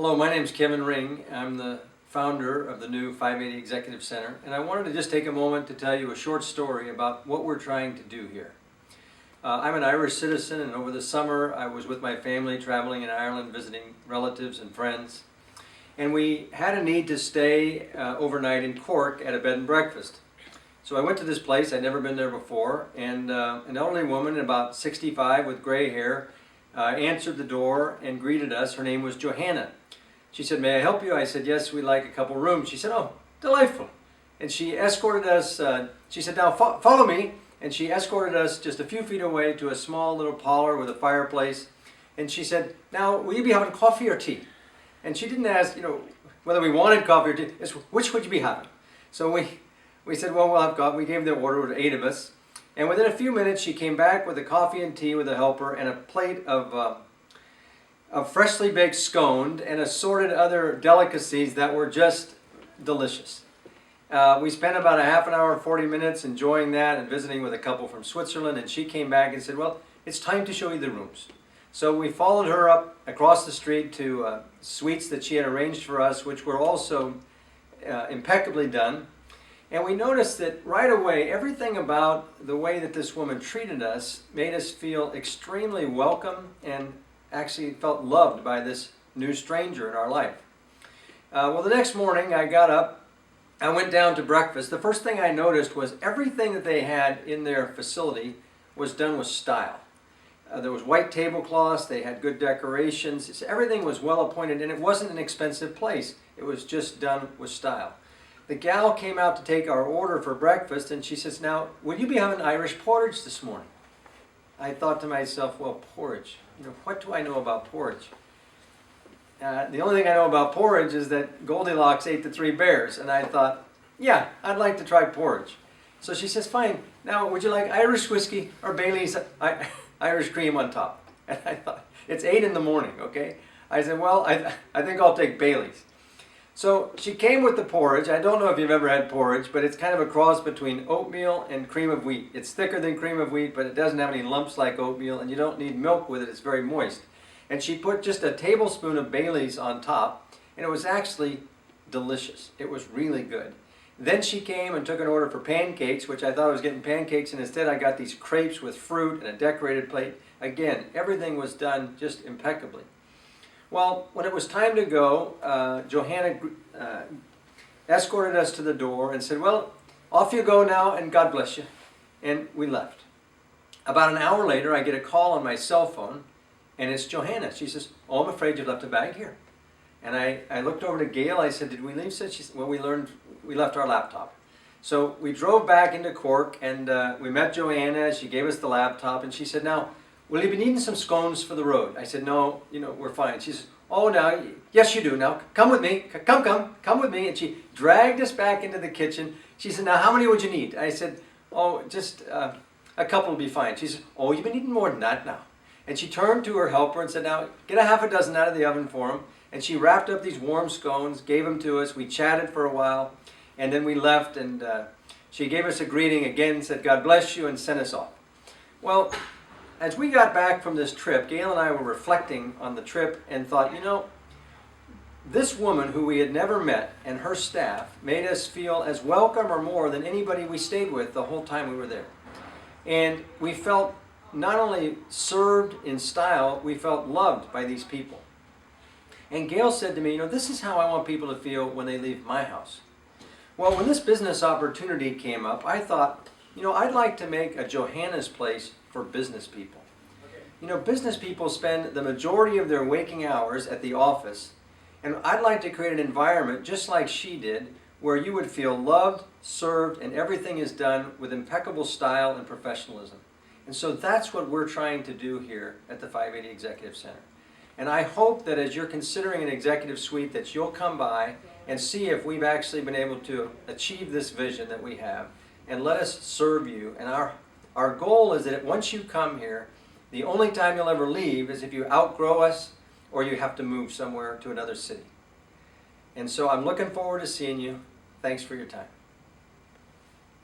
Hello, my name is Kevin Ring. I'm the founder of the new 580 Executive Center, and I wanted to just take a moment to tell you a short story about what we're trying to do here. I'm an Irish citizen, and over the summer I was with my family traveling in Ireland visiting relatives and friends, and we had a need to stay overnight in Cork at a bed and breakfast. So I went to this place. I'd never been there before, and an elderly woman about 65 with gray hair answered the door and greeted us. Her name was Johanna. She said, "May I help you?" I said, "Yes, we'd like a couple rooms." She said, "Oh, delightful." And she escorted us, she said, "Now follow me." And she escorted us just a few feet away to a small little parlor with a fireplace. And she said, "Now, will you be having coffee or tea?" And she didn't ask, whether we wanted coffee or tea. It's, "Which would you be having?" So we said, "Well, we'll have coffee." We gave the order to 8 of us. And within a few minutes, she came back with a coffee and tea with a helper and a plate of freshly baked scone and assorted other delicacies that were just delicious. We spent about a half an hour, 40 minutes enjoying that and visiting with a couple from Switzerland, and she came back and said, "Well, it's time to show you the rooms." So we followed her up across the street to suites that she had arranged for us, which were also impeccably done. And we noticed that right away, everything about the way that this woman treated us made us feel extremely welcome and actually felt loved by this new stranger in our life. Well, the next morning I got up, I went down to breakfast. The first thing I noticed was everything that they had in their facility was done with style. There was white tablecloths, they had good decorations, everything was well appointed, and it wasn't an expensive place. It was just done with style. The gal came out to take our order for breakfast, and she says, "Now, will you be having Irish porridge this morning?" I thought to myself, well, porridge. What do I know about porridge? The only thing I know about porridge is that Goldilocks ate the 3 bears, and I thought, yeah, I'd like to try porridge. So she says, "Fine. Now, would you like Irish whiskey or Bailey's Irish cream on top?" And I thought, it's 8 in the morning, okay? I said, "Well, I think I'll take Bailey's." So she came with the porridge. I don't know if you've ever had porridge, but it's kind of a cross between oatmeal and cream of wheat. It's thicker than cream of wheat, but it doesn't have any lumps like oatmeal, and you don't need milk with it. It's very moist. And she put just a tablespoon of Bailey's on top, and it was actually delicious. It was really good. Then she came and took an order for pancakes, which I thought I was getting pancakes, and instead I got these crepes with fruit and a decorated plate. Again, everything was done just impeccably. Well, when it was time to go, Johanna escorted us to the door and said, "Well, off you go now, and God bless you." And we left. About an hour later, I get a call on my cell phone, and it's Johanna. She says, "Oh, I'm afraid you left a bag here." And I looked over to Gail. I said, "Did we leave?" She said, "Well, we left our laptop." So we drove back into Cork, and we met Johanna. She gave us the laptop, and she said, "Now, will you be needing some scones for the road?" I said, "No, we're fine." She says, "Oh, now, yes you do. Now, come with me. Come with me." And she dragged us back into the kitchen. She said, "Now, how many would you need?" I said, "Oh, just a couple will be fine." She said, "Oh, you've been eating more than that now." And she turned to her helper and said, "Now, get a half a dozen out of the oven for him." And she wrapped up these warm scones, gave them to us. We chatted for a while, and then we left, and she gave us a greeting again, said, "God bless you," and sent us off. Well, as we got back from this trip, Gail and I were reflecting on the trip and thought, this woman who we had never met and her staff made us feel as welcome or more than anybody we stayed with the whole time we were there. And we felt not only served in style, we felt loved by these people. And Gail said to me, "This is how I want people to feel when they leave my house." Well, when this business opportunity came up, I thought, I'd like to make a Johanna's place for business people. Business people spend the majority of their waking hours at the office, and I'd like to create an environment just like she did, where you would feel loved, served, and everything is done with impeccable style and professionalism. And so that's what we're trying to do here at the 580 Executive Center. And I hope that as you're considering an executive suite, that you'll come by and see if we've actually been able to achieve this vision that we have, and let us serve you. And our goal is that once you come here, the only time you'll ever leave is if you outgrow us or you have to move somewhere to another city. And so I'm looking forward to seeing you. Thanks for your time.